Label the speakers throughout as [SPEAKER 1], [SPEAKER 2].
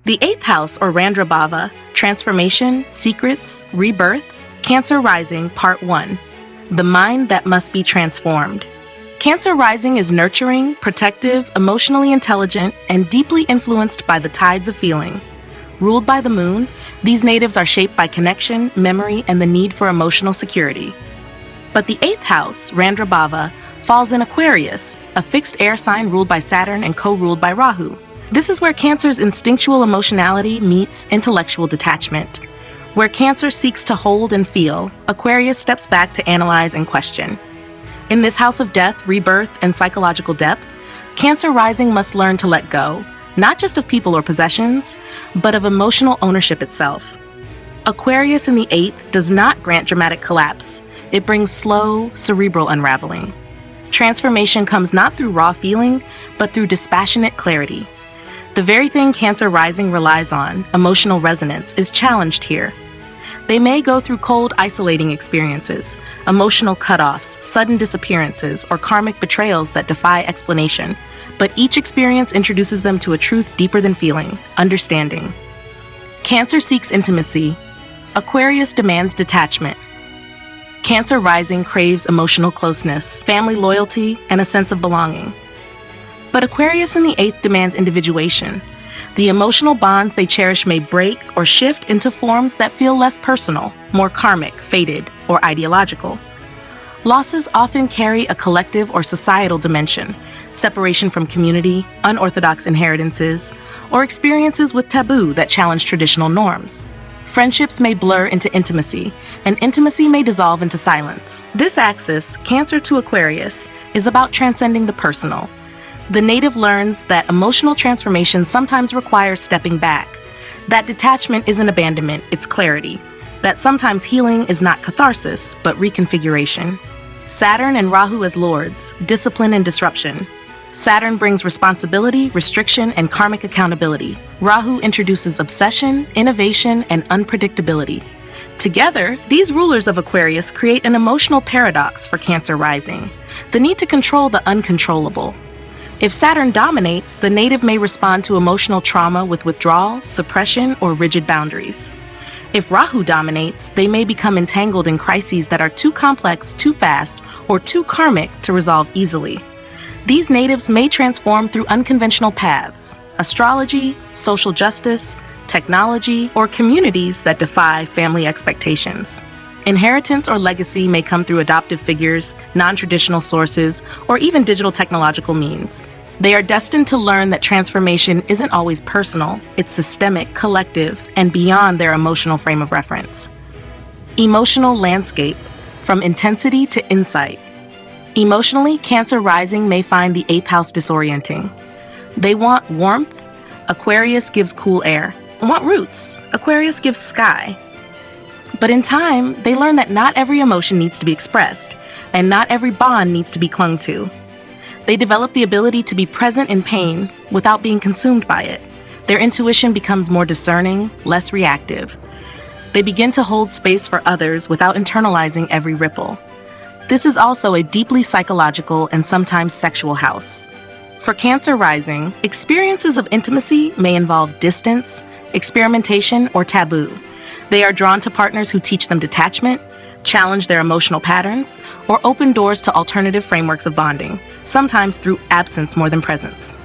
[SPEAKER 1] The 8th house, or Randrabhava, Transformation, Secrets, Rebirth, Cancer Rising, Part 1. The Mind That Must Be Transformed. Cancer Rising is nurturing, protective, emotionally intelligent, and deeply influenced by the tides of feeling. Ruled by the moon, these natives are shaped by connection, memory, and the need for emotional security. But the 8th house, Randrabhava, falls in Aquarius, a fixed air sign ruled by Saturn and co-ruled by Rahu. This is where Cancer's instinctual emotionality meets intellectual detachment. Where Cancer seeks to hold and feel, Aquarius steps back to analyze and question. In this house of death, rebirth, and psychological depth, Cancer Rising must learn to let go, not just of people or possessions, but of emotional ownership itself. Aquarius in the 8th does not grant dramatic collapse. It brings slow, cerebral unraveling. Transformation comes not through raw feeling, but through dispassionate clarity. The very thing Cancer Rising relies on, emotional resonance, is challenged here. They may go through cold, isolating experiences, emotional cutoffs, sudden disappearances, or karmic betrayals that defy explanation, but each experience introduces them to a truth deeper than feeling, understanding. Cancer seeks intimacy. Aquarius demands detachment. Cancer Rising craves emotional closeness, family loyalty, and a sense of belonging. But Aquarius in the 8th demands individuation. The emotional bonds they cherish may break or shift into forms that feel less personal, more karmic, fated, or ideological. Losses often carry a collective or societal dimension, separation from community, unorthodox inheritances, or experiences with taboo that challenge traditional norms. Friendships may blur into intimacy, and intimacy may dissolve into silence. This axis, Cancer to Aquarius, is about transcending the personal. The native learns that emotional transformation sometimes requires stepping back, that detachment isn't abandonment, it's clarity, that sometimes healing is not catharsis, but reconfiguration. Saturn and Rahu as lords, discipline and disruption. Saturn brings responsibility, restriction, and karmic accountability. Rahu introduces obsession, innovation, and unpredictability. Together, these rulers of Aquarius create an emotional paradox for Cancer Rising, the need to control the uncontrollable. If Saturn dominates, the native may respond to emotional trauma with withdrawal, suppression, or rigid boundaries. If Rahu dominates, they may become entangled in crises that are too complex, too fast, or too karmic to resolve easily. These natives may transform through unconventional paths: astrology, social justice, technology, or communities that defy family expectations. Inheritance or legacy may come through adoptive figures, non-traditional sources, or even digital technological means. They are destined to learn that transformation isn't always personal, it's systemic, collective, and beyond their emotional frame of reference. Emotional landscape, from intensity to insight. Emotionally, Cancer Rising may find the 8th house disorienting. They want warmth. Aquarius gives cool air. They want roots. Aquarius gives sky. But in time, they learn that not every emotion needs to be expressed, and not every bond needs to be clung to. They develop the ability to be present in pain without being consumed by it. Their intuition becomes more discerning, less reactive. They begin to hold space for others without internalizing every ripple. This is also a deeply psychological and sometimes sexual house. For Cancer Rising, experiences of intimacy may involve distance, experimentation, or taboo. They are drawn to partners who teach them detachment, challenge their emotional patterns, or open doors to alternative frameworks of bonding, sometimes through absence more than presence.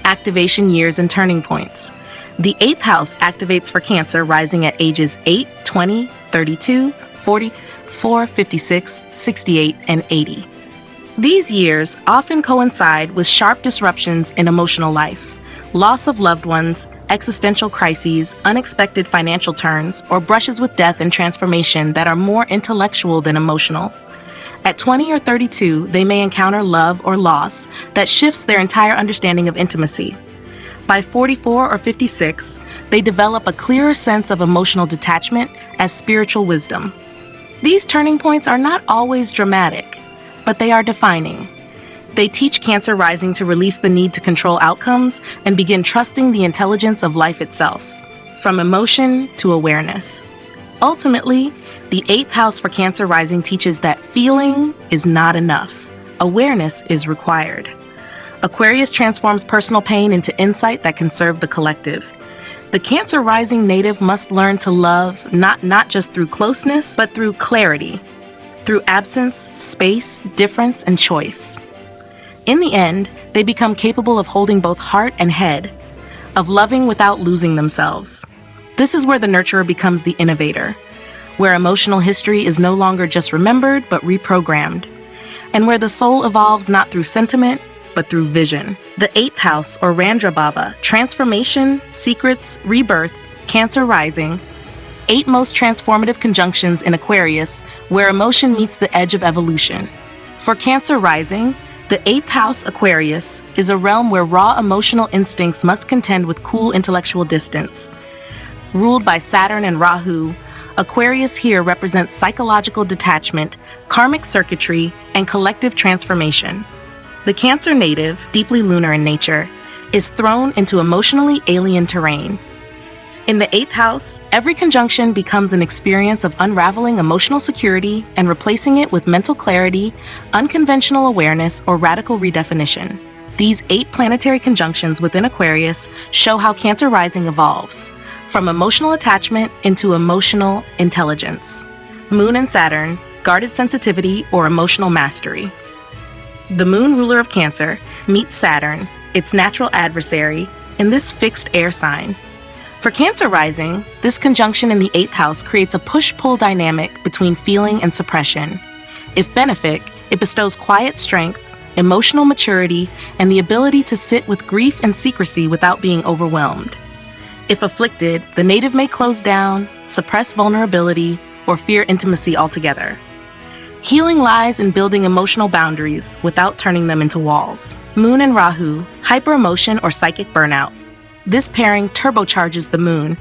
[SPEAKER 1] Activation years and turning points. The 8th house activates for Cancer Rising at ages 8, 20, 32, 44, 56, 68, and 80. These years often coincide with sharp disruptions in emotional life. Loss of loved ones, existential crises, unexpected financial turns, or brushes with death and transformation that are more intellectual than emotional. At 20 or 32, they may encounter love or loss that shifts their entire understanding of intimacy. By 44 or 56, they develop a clearer sense of emotional detachment as spiritual wisdom. These turning points are not always dramatic, but they are defining. They teach Cancer Rising to release the need to control outcomes and begin trusting the intelligence of life itself, from emotion to awareness. Ultimately, the 8th house for Cancer Rising teaches that feeling is not enough. Awareness is required. Aquarius transforms personal pain into insight that can serve the collective. The Cancer rising native must learn to love not just through closeness, but through clarity, through absence, space, difference, and choice. In the end, they become capable of holding both heart and head, of loving without losing themselves. This is where the nurturer becomes the innovator, where emotional history is no longer just remembered, but reprogrammed, and where the soul evolves not through sentiment, but through vision. The 8th house, or Randra Baba, transformation, secrets, rebirth, Cancer rising, 8 most transformative conjunctions in Aquarius, where emotion meets the edge of evolution. For Cancer rising, the 8th house, Aquarius, is a realm where raw emotional instincts must contend with cool intellectual distance. Ruled by Saturn and Rahu, Aquarius here represents psychological detachment, karmic circuitry, and collective transformation. The Cancer native, deeply lunar in nature, is thrown into emotionally alien terrain. In the 8th house, every conjunction becomes an experience of unraveling emotional security and replacing it with mental clarity, unconventional awareness, or radical redefinition. These 8 planetary conjunctions within Aquarius show how Cancer rising evolves, from emotional attachment into emotional intelligence. Moon and Saturn, guarded sensitivity or emotional mastery. The moon ruler of Cancer meets Saturn, its natural adversary, in this fixed air sign. For Cancer rising, this conjunction in the 8th house creates a push-pull dynamic between feeling and suppression. If benefic, it bestows quiet strength, emotional maturity, and the ability to sit with grief and secrecy without being overwhelmed. If afflicted, the native may close down, suppress vulnerability, or fear intimacy altogether. Healing lies in building emotional boundaries without turning them into walls. Moon and Rahu, hyper-emotion or psychic burnout. This pairing turbocharges the moon,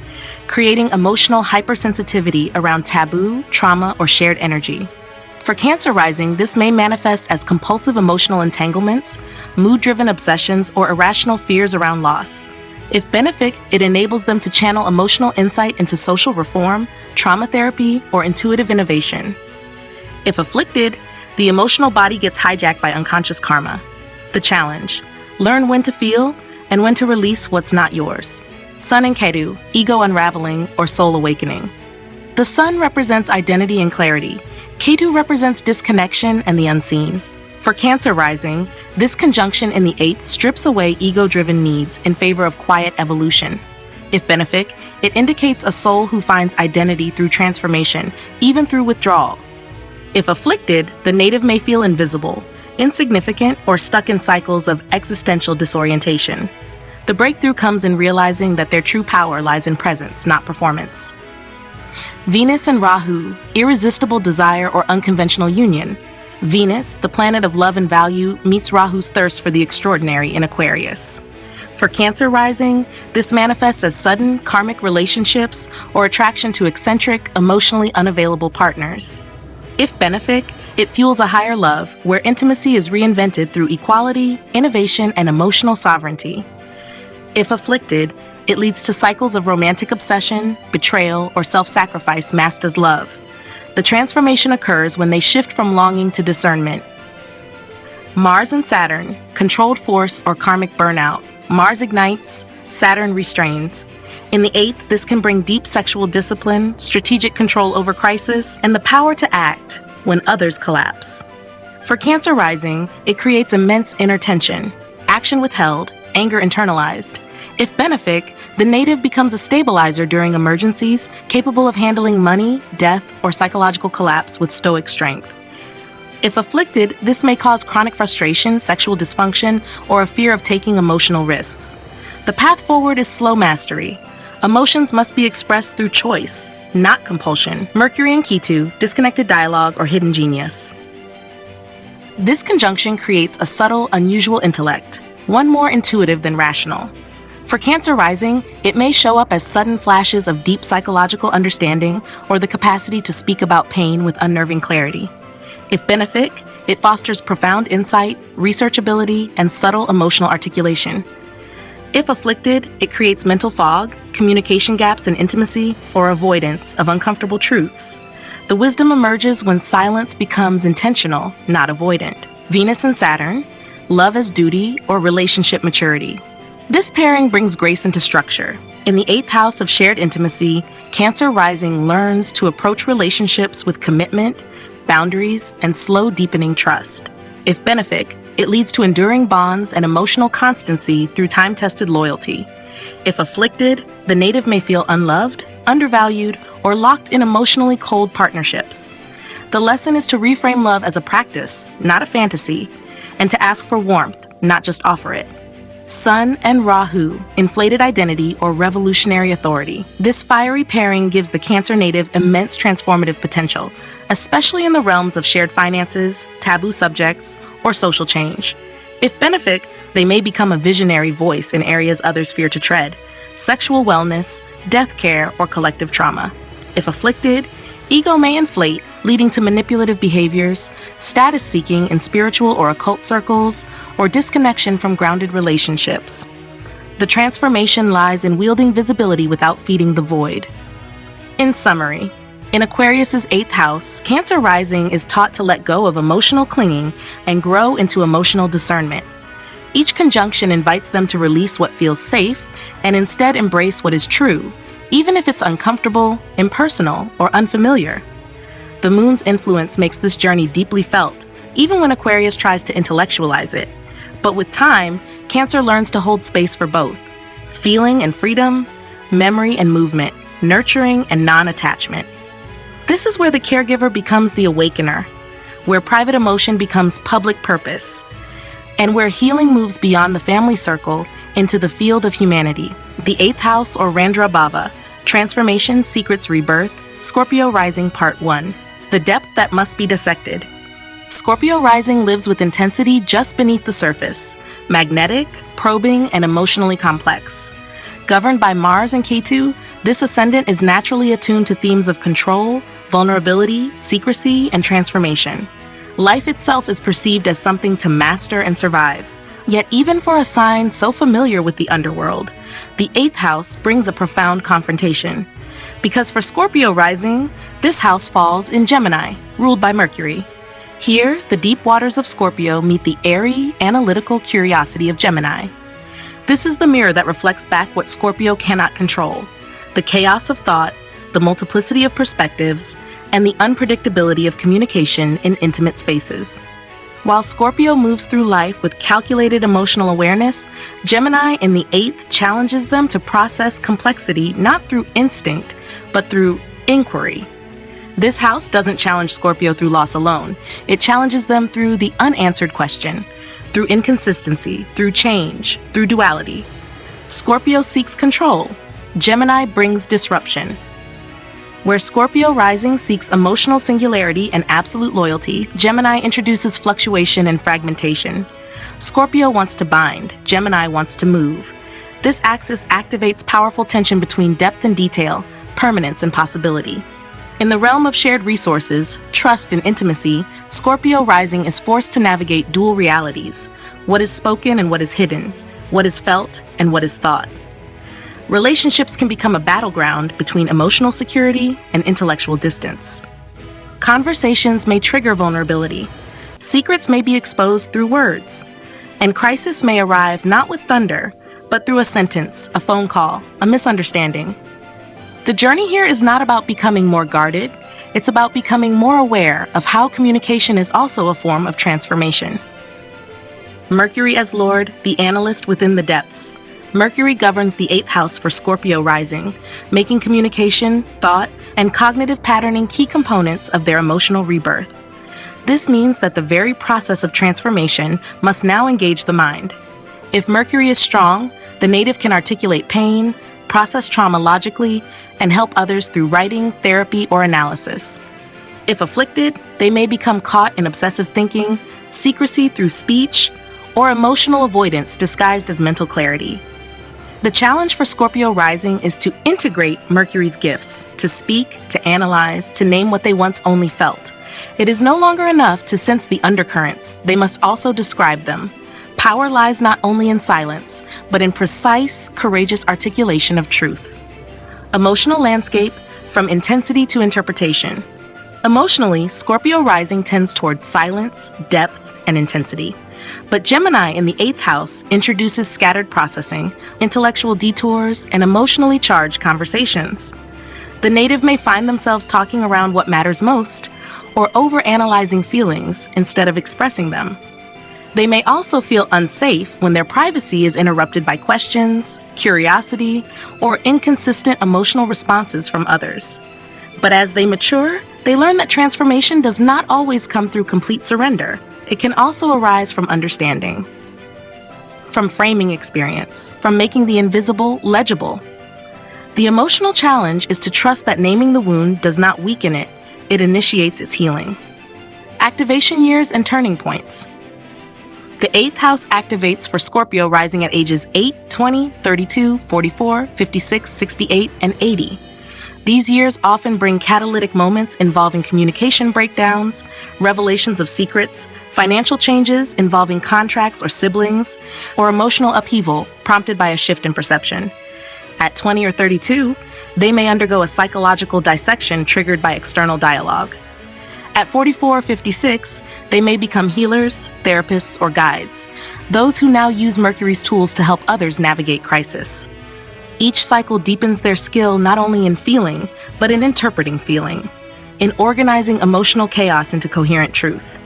[SPEAKER 1] creating emotional hypersensitivity around taboo, trauma, or shared energy. For Cancer rising, this may manifest as compulsive emotional entanglements, mood-driven obsessions, or irrational fears around loss. If benefic, it enables them to channel emotional insight into social reform, trauma therapy, or intuitive innovation. If afflicted, the emotional body gets hijacked by unconscious karma. The challenge: learn when to feel and when to release what's not yours. Sun and Ketu, ego unraveling or soul awakening. The Sun represents identity and clarity. Ketu represents disconnection and the unseen. For Cancer rising, this conjunction in the 8th strips away ego-driven needs in favor of quiet evolution. If benefic, it indicates a soul who finds identity through transformation, even through withdrawal. If afflicted, the native may feel invisible, insignificant, or stuck in cycles of existential disorientation. The breakthrough comes in realizing that their true power lies in presence, not performance. Venus and Rahu, irresistible desire or unconventional union. Venus, the planet of love and value, meets Rahu's thirst for the extraordinary in Aquarius. For Cancer rising, this manifests as sudden, karmic relationships or attraction to eccentric, emotionally unavailable partners. If benefic, it fuels a higher love where intimacy is reinvented through equality, innovation, and emotional sovereignty. If afflicted, it leads to cycles of romantic obsession, betrayal, or self-sacrifice masked as love. The transformation occurs when they shift from longing to discernment. Mars and Saturn, controlled force or karmic burnout. Mars ignites, Saturn restrains. In the 8th, this can bring deep sexual discipline, strategic control over crisis, and the power to act when others collapse. For Cancer rising, it creates immense inner tension, action withheld, anger internalized. If benefic, the native becomes a stabilizer during emergencies, capable of handling money, death, or psychological collapse with stoic strength. If afflicted, this may cause chronic frustration, sexual dysfunction, or a fear of taking emotional risks. The path forward is slow mastery. Emotions must be expressed through choice, not compulsion. Mercury and Ketu, disconnected dialogue or hidden genius. This conjunction creates a subtle, unusual intellect, one more intuitive than rational. For Cancer rising, it may show up as sudden flashes of deep psychological understanding or the capacity to speak about pain with unnerving clarity. If benefic, it fosters profound insight, researchability, and subtle emotional articulation. If afflicted, it creates mental fog, communication gaps in intimacy, or avoidance of uncomfortable truths. The wisdom emerges when silence becomes intentional, not avoidant. Venus and Saturn, love as duty or relationship maturity. This pairing brings grace into structure. In the 8th house of shared intimacy, Cancer rising learns to approach relationships with commitment, boundaries, and slow deepening trust. If benefic, it leads to enduring bonds and emotional constancy through time-tested loyalty. If afflicted, the native may feel unloved, undervalued, or locked in emotionally cold partnerships. The lesson is to reframe love as a practice, not a fantasy, and to ask for warmth, not just offer it. Sun and Rahu, inflated identity or revolutionary authority. This fiery pairing gives the Cancer native immense transformative potential, especially in the realms of shared finances, taboo subjects, or social change. If benefic, they may become a visionary voice in areas others fear to tread: sexual wellness, death care, or collective trauma. If afflicted, ego may inflate, leading to manipulative behaviors, status seeking in spiritual or occult circles, or disconnection from grounded relationships. The transformation lies in wielding visibility without feeding the void. In summary, in Aquarius's 8th house, Cancer rising is taught to let go of emotional clinging and grow into emotional discernment. Each conjunction invites them to release what feels safe and instead embrace what is true, even if it's uncomfortable, impersonal, or unfamiliar. The moon's influence makes this journey deeply felt, even when Aquarius tries to intellectualize it. But with time, Cancer learns to hold space for both: feeling and freedom, memory and movement, nurturing and non-attachment. This is where the caregiver becomes the awakener, where private emotion becomes public purpose, and where healing moves beyond the family circle into the field of humanity. The 8th house, or Randra Bhava, Transformation, Secrets, Rebirth, Scorpio rising, Part 1. The depth that must be dissected. Scorpio rising lives with intensity just beneath the surface, magnetic, probing, and emotionally complex. Governed by Mars and Ketu, this ascendant is naturally attuned to themes of control, vulnerability, secrecy, and transformation. Life itself is perceived as something to master and survive. Yet even for a sign so familiar with the underworld, the 8th house brings a profound confrontation. Because for Scorpio rising, this house falls in Gemini, ruled by Mercury. Here, the deep waters of Scorpio meet the airy, analytical curiosity of Gemini. This is the mirror that reflects back what Scorpio cannot control: the chaos of thought, the multiplicity of perspectives, and the unpredictability of communication in intimate spaces. While Scorpio moves through life with calculated emotional awareness, Gemini in the 8th challenges them to process complexity not through instinct, but through inquiry. This house doesn't challenge Scorpio through loss alone. It challenges them through the unanswered question, through inconsistency, through change, through duality. Scorpio seeks control. Gemini brings disruption. Where Scorpio rising seeks emotional singularity and absolute loyalty, Gemini introduces fluctuation and fragmentation. Scorpio wants to bind, Gemini wants to move. This axis activates powerful tension between depth and detail, permanence and possibility. In the realm of shared resources, trust and intimacy, Scorpio rising is forced to navigate dual realities: what is spoken and what is hidden, what is felt and what is thought. Relationships can become a battleground between emotional security and intellectual distance. Conversations may trigger vulnerability. Secrets may be exposed through words. And crisis may arrive not with thunder, but through a sentence, a phone call, a misunderstanding. The journey here is not about becoming more guarded. It's about becoming more aware of how communication is also a form of transformation. Mercury as Lord, the analyst within the depths. Mercury governs the 8th house for Scorpio rising, making communication, thought, and cognitive patterning key components of their emotional rebirth. This means that the very process of transformation must now engage the mind. If Mercury is strong, the native can articulate pain, process trauma logically, and help others through writing, therapy, or analysis. If afflicted, they may become caught in obsessive thinking, secrecy through speech, or emotional avoidance disguised as mental clarity. The challenge for Scorpio rising is to integrate Mercury's gifts, to speak, to analyze, to name what they once only felt. It is no longer enough to sense the undercurrents, they must also describe them. Power lies not only in silence, but in precise, courageous articulation of truth. Emotional landscape, from intensity to interpretation. Emotionally, Scorpio rising tends towards silence, depth, and intensity. But Gemini in the 8th house introduces scattered processing, intellectual detours, and emotionally charged conversations. The native may find themselves talking around what matters most, or overanalyzing feelings instead of expressing them. They may also feel unsafe when their privacy is interrupted by questions, curiosity, or inconsistent emotional responses from others. But as they mature, they learn that transformation does not always come through complete surrender. It can also arise from understanding, from framing experience, from making the invisible legible. The emotional challenge is to trust that naming the wound does not weaken it, it initiates its healing. Activation years and turning points. The 8th house activates for Scorpio rising at ages 8, 20, 32, 44, 56, 68, and 80. These years often bring catalytic moments involving communication breakdowns, revelations of secrets, financial changes involving contracts or siblings, or emotional upheaval prompted by a shift in perception. At 20 or 32, they may undergo a psychological dissection triggered by external dialogue. At 44 or 56, they may become healers, therapists, or guides, those who now use Mercury's tools to help others navigate crisis. Each cycle deepens their skill not only in feeling, but in interpreting feeling, in organizing emotional chaos into coherent truth,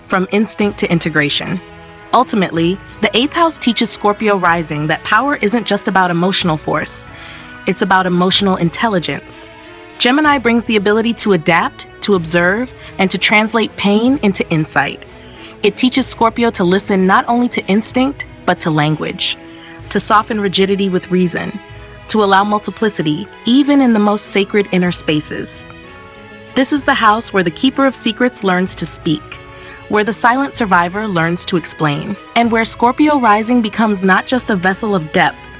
[SPEAKER 1] from instinct to integration. Ultimately, the 8th house teaches Scorpio rising that power isn't just about emotional force, it's about emotional intelligence. Gemini brings the ability to adapt, to observe, and to translate pain into insight. It teaches Scorpio to listen not only to instinct, but to language, to soften rigidity with reason, to allow multiplicity, even in the most sacred inner spaces. This is the house where the keeper of secrets learns to speak, where the silent survivor learns to explain, and where Scorpio rising becomes not just a vessel of depth,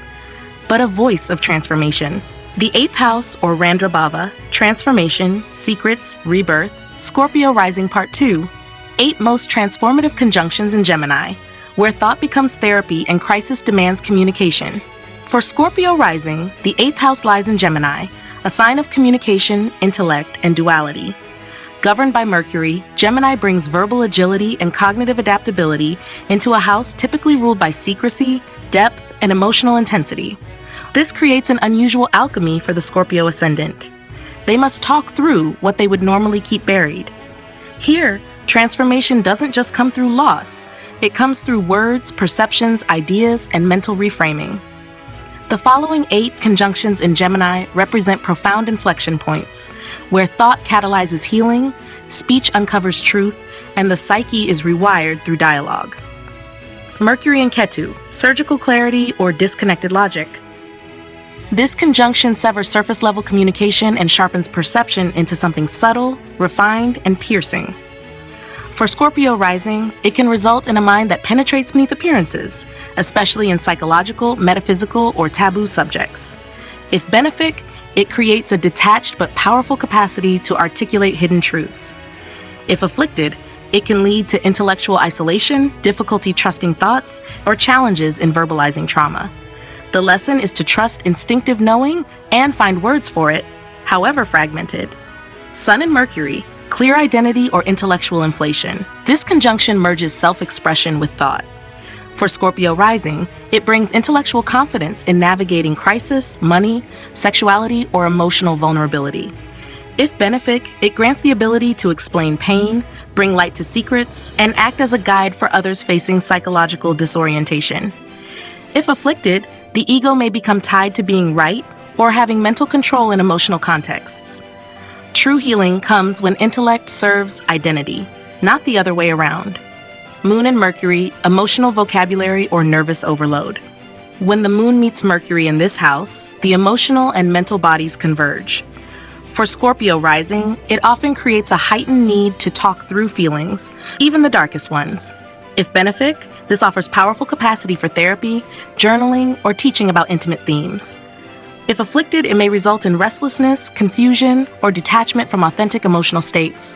[SPEAKER 1] but a voice of transformation. The 8th house, or Randrabhava, Transformation, Secrets, Rebirth, Scorpio rising part 2, 8 most transformative conjunctions in Gemini, where thought becomes therapy and crisis demands communication. For Scorpio rising, the 8th house lies in Gemini, a sign of communication, intellect, and duality. Governed by Mercury, Gemini brings verbal agility and cognitive adaptability into a house typically ruled by secrecy, depth, and emotional intensity. This creates an unusual alchemy for the Scorpio ascendant. They must talk through what they would normally keep buried. Here, transformation doesn't just come through loss, it comes through words, perceptions, ideas, and mental reframing. The following 8 conjunctions in Gemini represent profound inflection points, where thought catalyzes healing, speech uncovers truth, and the psyche is rewired through dialogue. Mercury and Ketu, surgical clarity or disconnected logic. This conjunction severs surface-level communication and sharpens perception into something subtle, refined, and piercing. For Scorpio rising, it can result in a mind that penetrates beneath appearances, especially in psychological, metaphysical, or taboo subjects. If benefic, it creates a detached but powerful capacity to articulate hidden truths. If afflicted, it can lead to intellectual isolation, difficulty trusting thoughts, or challenges in verbalizing trauma. The lesson is to trust instinctive knowing and find words for it, however fragmented. Sun and Mercury, clear identity or intellectual inflation. This conjunction merges self-expression with thought. For Scorpio rising, it brings intellectual confidence in navigating crisis, money, sexuality, or emotional vulnerability. If benefic, it grants the ability to explain pain, bring light to secrets, and act as a guide for others facing psychological disorientation. If afflicted, the ego may become tied to being right or having mental control in emotional contexts. True healing comes when intellect serves identity, not the other way around. Moon and Mercury, emotional vocabulary or nervous overload. When the moon meets Mercury in this house, the emotional and mental bodies converge. For Scorpio rising, it often creates a heightened need to talk through feelings, even the darkest ones. If benefic, this offers powerful capacity for therapy, journaling, or teaching about intimate themes. If afflicted, it may result in restlessness, confusion, or detachment from authentic emotional states.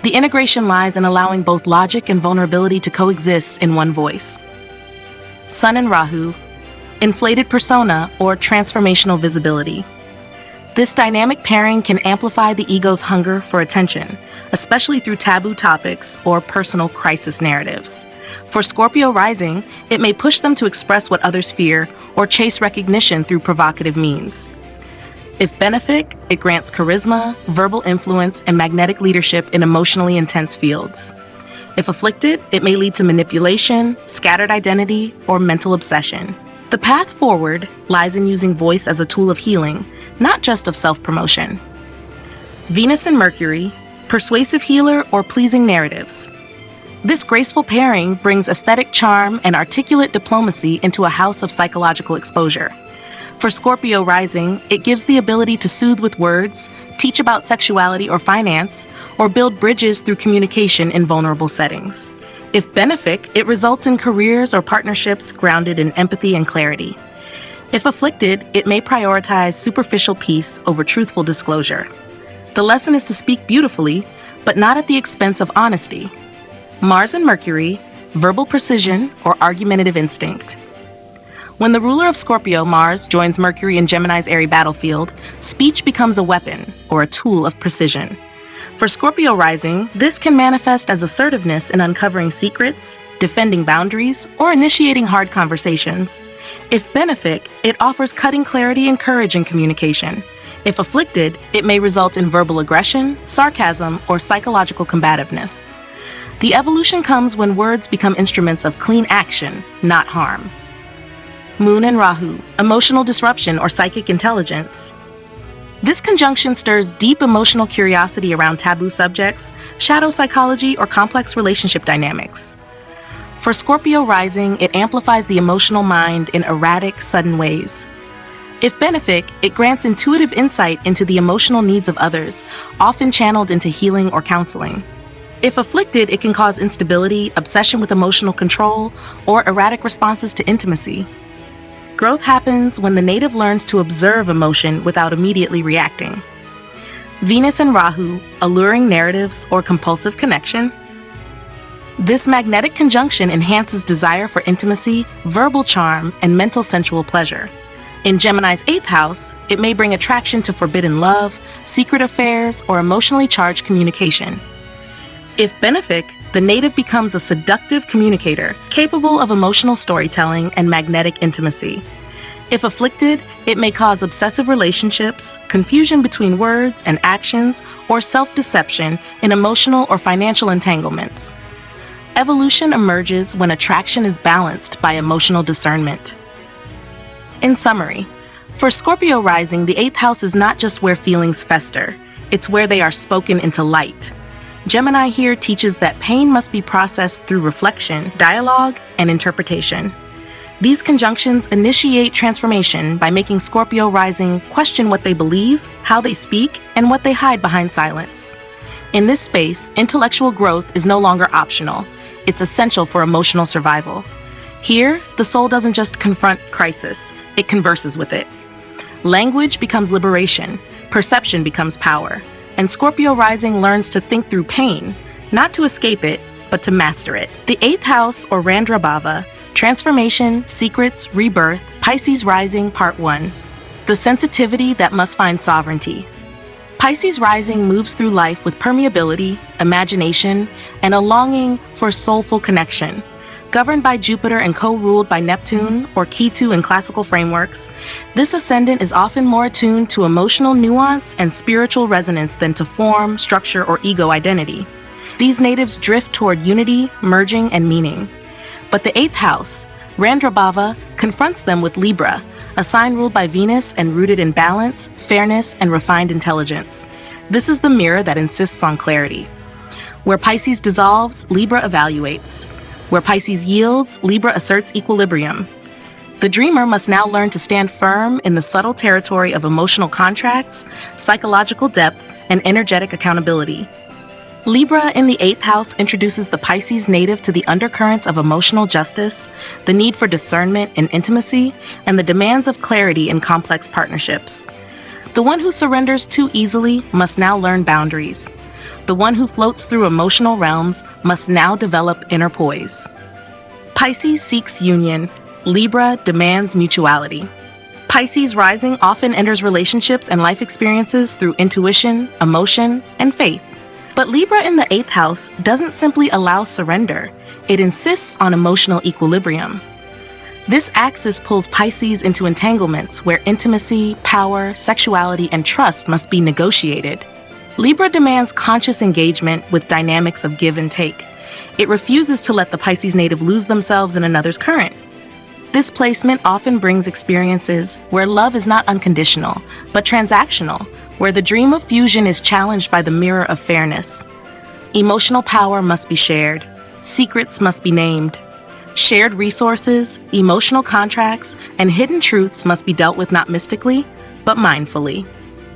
[SPEAKER 1] The integration lies in allowing both logic and vulnerability to coexist in one voice. Sun and Rahu, inflated persona or transformational visibility. This dynamic pairing can amplify the ego's hunger for attention, especially through taboo topics or personal crisis narratives. For Scorpio rising, it may push them to express what others fear or chase recognition through provocative means. If benefic, it grants charisma, verbal influence, and magnetic leadership in emotionally intense fields. If afflicted, it may lead to manipulation, scattered identity, or mental obsession. The path forward lies in using voice as a tool of healing, not just of self-promotion. Venus and Mercury, persuasive healer or pleasing narratives. This graceful pairing brings aesthetic charm and articulate diplomacy into a house of psychological exposure. For Scorpio rising, it gives the ability to soothe with words, teach about sexuality or finance, or build bridges through communication in vulnerable settings. If benefic, it results in careers or partnerships grounded in empathy and clarity. If afflicted, it may prioritize superficial peace over truthful disclosure. The lesson is to speak beautifully, but not at the expense of honesty. Mars and Mercury, verbal precision or argumentative instinct. When the ruler of Scorpio, Mars, joins Mercury in Gemini's airy battlefield, speech becomes a weapon or a tool of precision. For Scorpio rising, this can manifest as assertiveness in uncovering secrets, defending boundaries, or initiating hard conversations. If benefic, it offers cutting clarity and courage in communication. If afflicted, it may result in verbal aggression, sarcasm, or psychological combativeness. The evolution comes when words become instruments of clean action, not harm. Moon and Rahu, emotional disruption or psychic intelligence. This conjunction stirs deep emotional curiosity around taboo subjects, shadow psychology, or complex relationship dynamics. For Scorpio rising, it amplifies the emotional mind in erratic, sudden ways. If benefic, it grants intuitive insight into the emotional needs of others, often channeled into healing or counseling. If afflicted, it can cause instability, obsession with emotional control, or erratic responses to intimacy. Growth happens when the native learns to observe emotion without immediately reacting. Venus and Rahu, alluring narratives or compulsive connection. This magnetic conjunction enhances desire for intimacy, verbal charm, and mental sensual pleasure. In Gemini's 8th house, it may bring attraction to forbidden love, secret affairs, or emotionally charged communication. If benefic, the native becomes a seductive communicator, capable of emotional storytelling and magnetic intimacy. If afflicted, it may cause obsessive relationships, confusion between words and actions, or self-deception in emotional or financial entanglements. Evolution emerges when attraction is balanced by emotional discernment. In summary, for Scorpio rising, the 8th house is not just where feelings fester, it's where they are spoken into light. Gemini here teaches that pain must be processed through reflection, dialogue, and interpretation. These conjunctions initiate transformation by making Scorpio rising question what they believe, how they speak, and what they hide behind silence. In this space, intellectual growth is no longer optional. It's essential for emotional survival. Here, the soul doesn't just confront crisis, it converses with it. Language becomes liberation, perception becomes power. And Scorpio rising learns to think through pain, not to escape it, but to master it. The 8th house, or Randrabhava, Transformation, Secrets, Rebirth, Pisces rising, Part 1. The sensitivity that must find sovereignty. Pisces rising moves through life with permeability, imagination, and a longing for soulful connection. Governed by Jupiter and co-ruled by Neptune, or Ketu in classical frameworks, this ascendant is often more attuned to emotional nuance and spiritual resonance than to form, structure, or ego identity. These natives drift toward unity, merging, and meaning. But the 8th house, Randrabhava, confronts them with Libra, a sign ruled by Venus and rooted in balance, fairness, and refined intelligence. This is the mirror that insists on clarity. Where Pisces dissolves, Libra evaluates. Where Pisces yields, Libra asserts equilibrium. The dreamer must now learn to stand firm in the subtle territory of emotional contracts, psychological depth, and energetic accountability. Libra in the 8th house introduces the Pisces native to the undercurrents of emotional justice, the need for discernment in intimacy, and the demands of clarity in complex partnerships. The one who surrenders too easily must now learn boundaries. The one who floats through emotional realms must now develop inner poise. Pisces seeks union. Libra demands mutuality. Pisces rising often enters relationships and life experiences through intuition, emotion, and faith. But Libra in the 8th house doesn't simply allow surrender. It insists on emotional equilibrium. This axis pulls Pisces into entanglements where intimacy, power, sexuality, and trust must be negotiated. Libra demands conscious engagement with dynamics of give and take. It refuses to let the Pisces native lose themselves in another's current. This placement often brings experiences where love is not unconditional, but transactional, where the dream of fusion is challenged by the mirror of fairness. Emotional power must be shared. Secrets must be named. Shared resources, emotional contracts, and hidden truths must be dealt with not mystically, but mindfully.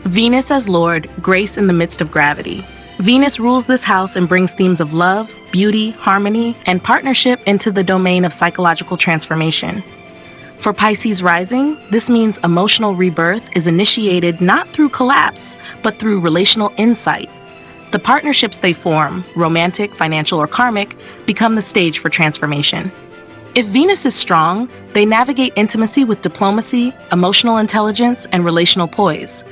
[SPEAKER 1] Venus as Lord, grace in the midst of gravity. Venus rules this house and brings themes of love, beauty, harmony, and partnership into the domain of psychological transformation. For Pisces rising, this means emotional rebirth is initiated not through collapse, but through relational insight. The partnerships they form, romantic, financial, or karmic, become the stage for transformation. If Venus is strong, they navigate intimacy with diplomacy, emotional intelligence, and relational poise.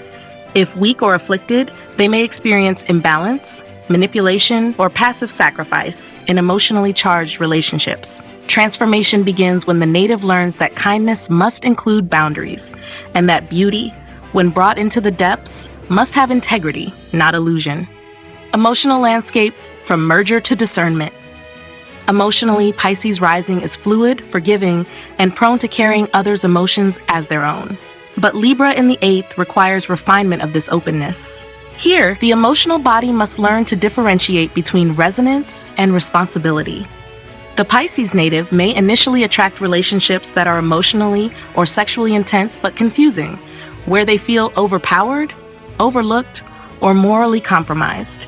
[SPEAKER 1] If weak or afflicted, they may experience imbalance, manipulation, or passive sacrifice in emotionally charged relationships. Transformation begins when the native learns that kindness must include boundaries, and that beauty, when brought into the depths, must have integrity, not illusion. Emotional landscape from merger to discernment. Emotionally, Pisces rising is fluid, forgiving, and prone to carrying others' emotions as their own. But Libra in the 8th requires refinement of this openness. Here, the emotional body must learn to differentiate between resonance and responsibility. The Pisces native may initially attract relationships that are emotionally or sexually intense but confusing, where they feel overpowered, overlooked, or morally compromised.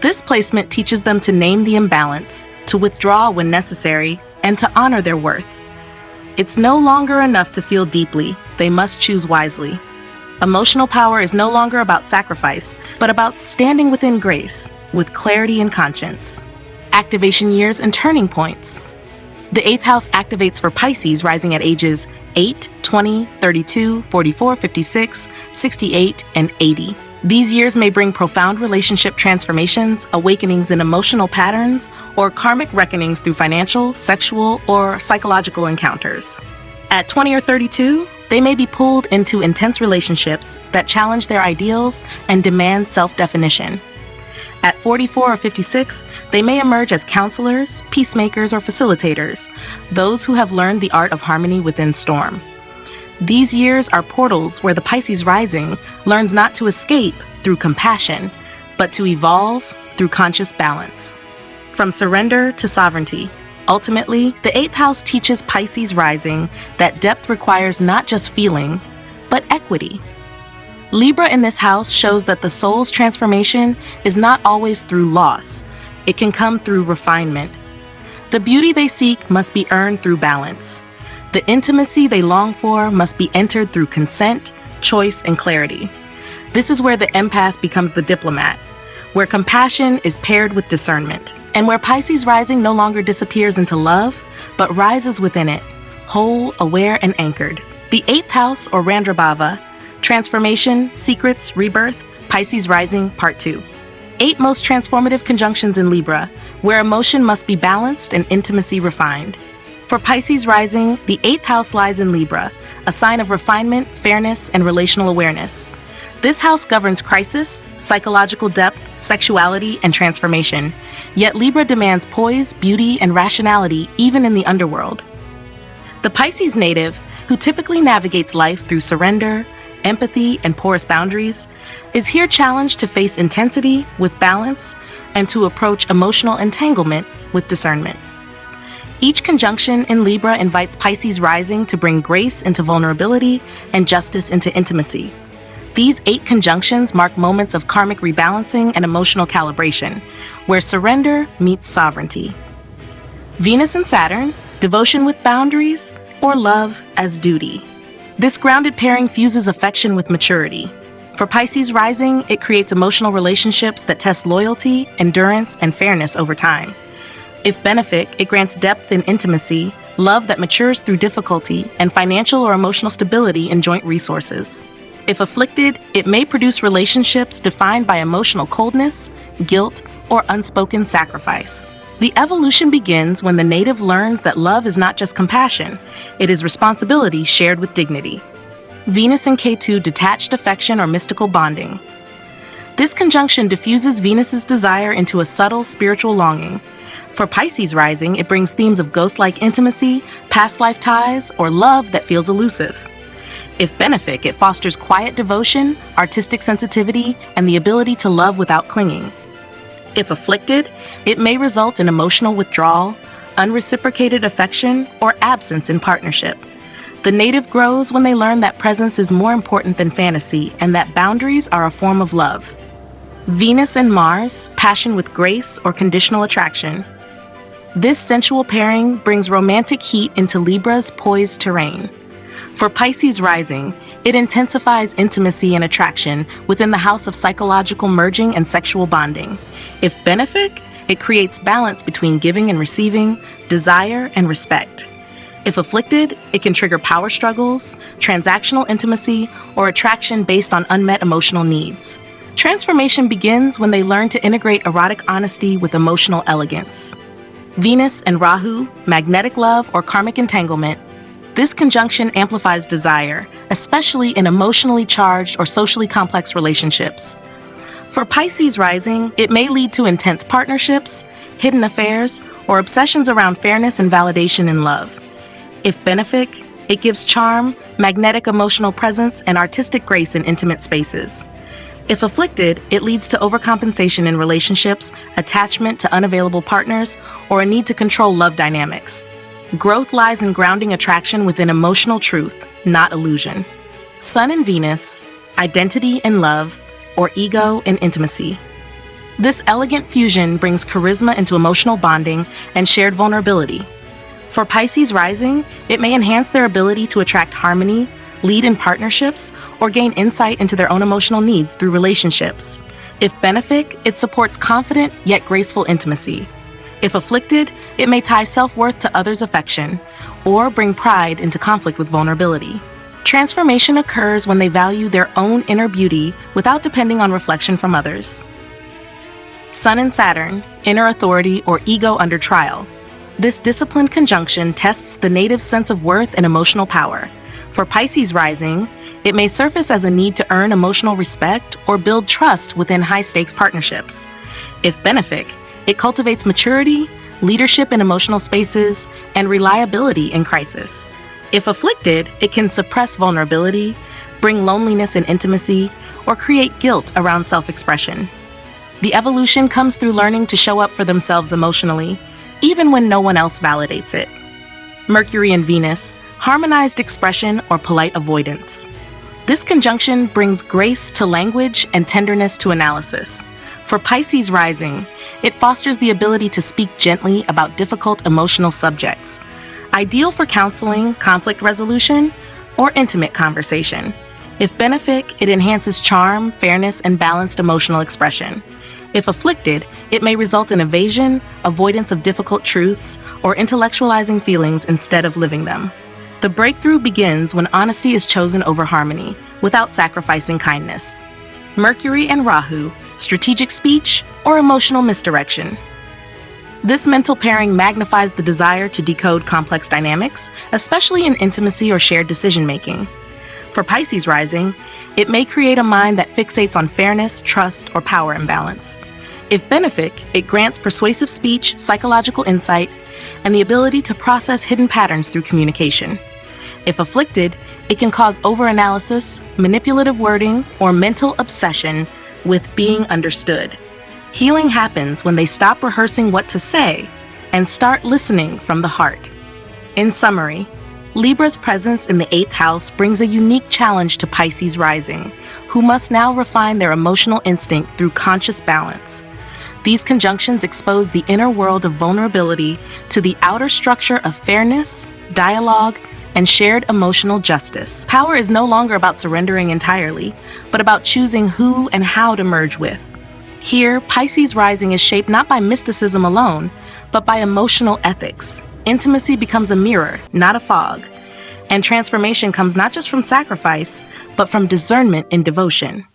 [SPEAKER 1] This placement teaches them to name the imbalance, to withdraw when necessary, and to honor their worth. It's no longer enough to feel deeply, they must choose wisely. Emotional power is no longer about sacrifice, but about standing within grace, with clarity and conscience. Activation years and turning points. The 8th house activates for Pisces rising at ages 8, 20, 32, 44, 56, 68, and 80. These years may bring profound relationship transformations, awakenings in emotional patterns, or karmic reckonings through financial, sexual, or psychological encounters. At 20 or 32, they may be pulled into intense relationships that challenge their ideals and demand self-definition. At 44 or 56, they may emerge as counselors, peacemakers, or facilitators, those who have learned the art of harmony within storm. These years are portals where the Pisces rising learns not to escape through compassion, but to evolve through conscious balance. From surrender to sovereignty. Ultimately, the 8th house teaches Pisces rising that depth requires not just feeling, but equity. Libra in this house shows that the soul's transformation is not always through loss. It can come through refinement. The beauty they seek must be earned through balance. The intimacy they long for must be entered through consent, choice, and clarity. This is where the empath becomes the diplomat, where compassion is paired with discernment, and where Pisces rising no longer disappears into love, but rises within it, whole, aware, and anchored. The 8th house, or Randrabhava, Transformation, Secrets, Rebirth, Pisces rising, Part 2. 8 most transformative conjunctions in Libra, where emotion must be balanced and intimacy refined. For Pisces rising, the 8th house lies in Libra, a sign of refinement, fairness, and relational awareness. This house governs crisis, psychological depth, sexuality, and transformation. Yet Libra demands poise, beauty, and rationality even in the underworld. The Pisces native, who typically navigates life through surrender, empathy, and porous boundaries, is here challenged to face intensity with balance and to approach emotional entanglement with discernment. Each conjunction in Libra invites Pisces rising to bring grace into vulnerability and justice into intimacy. These 8 conjunctions mark moments of karmic rebalancing and emotional calibration, where surrender meets sovereignty. Venus and Saturn, devotion with boundaries, or love as duty. This grounded pairing fuses affection with maturity. For Pisces rising, it creates emotional relationships that test loyalty, endurance, and fairness over time. If benefic, it grants depth in intimacy, love that matures through difficulty, and financial or emotional stability in joint resources. If afflicted, it may produce relationships defined by emotional coldness, guilt, or unspoken sacrifice. The evolution begins when the native learns that love is not just compassion, it is responsibility shared with dignity. Venus and K2 detached affection or mystical bonding. This conjunction diffuses Venus's desire into a subtle spiritual longing. For Pisces rising, it brings themes of ghost-like intimacy, past life ties, or love that feels elusive. If benefic, it fosters quiet devotion, artistic sensitivity, and the ability to love without clinging. If afflicted, it may result in emotional withdrawal, unreciprocated affection, or absence in partnership. The native grows when they learn that presence is more important than fantasy and that boundaries are a form of love. Venus and Mars, passion with grace or conditional attraction. This sensual pairing brings romantic heat into Libra's poised terrain. For Pisces rising, it intensifies intimacy and attraction within the house of psychological merging and sexual bonding. If benefic, it creates balance between giving and receiving, desire and respect. If afflicted, it can trigger power struggles, transactional intimacy, or attraction based on unmet emotional needs. Transformation begins when they learn to integrate erotic honesty with emotional elegance. Venus and Rahu, magnetic love or karmic entanglement. This conjunction amplifies desire, especially in emotionally charged or socially complex relationships. For Pisces rising, it may lead to intense partnerships, hidden affairs, or obsessions around fairness and validation in love. If benefic, it gives charm, magnetic emotional presence, and artistic grace in intimate spaces. If afflicted, it leads to overcompensation in relationships, attachment to unavailable partners, or a need to control love dynamics. Growth lies in grounding attraction within emotional truth, not illusion. Sun and Venus, identity and love, or ego and intimacy. This elegant fusion brings charisma into emotional bonding and shared vulnerability. For Pisces rising, it may enhance their ability to attract harmony, lead in partnerships, or gain insight into their own emotional needs through relationships. If benefic, it supports confident yet graceful intimacy. If afflicted, it may tie self-worth to others' affection, or bring pride into conflict with vulnerability. Transformation occurs when they value their own inner beauty without depending on reflection from others. Sun and Saturn, inner authority or ego under trial. This disciplined conjunction tests the native's sense of worth and emotional power. For Pisces rising, it may surface as a need to earn emotional respect or build trust within high-stakes partnerships. If benefic, it cultivates maturity, leadership in emotional spaces, and reliability in crisis. If afflicted, it can suppress vulnerability, bring loneliness in intimacy, or create guilt around self-expression. The evolution comes through learning to show up for themselves emotionally, even when no one else validates it. Mercury and Venus, harmonized expression or polite avoidance. This conjunction brings grace to language and tenderness to analysis. For Pisces rising, it fosters the ability to speak gently about difficult emotional subjects, ideal for counseling, conflict resolution, or intimate conversation. If benefic, it enhances charm, fairness, and balanced emotional expression. If afflicted, it may result in evasion, avoidance of difficult truths, or intellectualizing feelings instead of living them. The breakthrough begins when honesty is chosen over harmony, without sacrificing kindness. Mercury and Rahu, strategic speech, or emotional misdirection. This mental pairing magnifies the desire to decode complex dynamics, especially in intimacy or shared decision-making. For Pisces rising, it may create a mind that fixates on fairness, trust, or power imbalance. If benefic, it grants persuasive speech, psychological insight, and the ability to process hidden patterns through communication. If afflicted, it can cause overanalysis, manipulative wording, or mental obsession with being understood. Healing happens when they stop rehearsing what to say and start listening from the heart. In summary, Libra's presence in the 8th house brings a unique challenge to Pisces rising, who must now refine their emotional instinct through conscious balance. These conjunctions expose the inner world of vulnerability to the outer structure of fairness, dialogue, and shared emotional justice. Power is no longer about surrendering entirely, but about choosing who and how to merge with. Here, Pisces rising is shaped not by mysticism alone, but by emotional ethics. Intimacy becomes a mirror, not a fog. And transformation comes not just from sacrifice, but from discernment in devotion.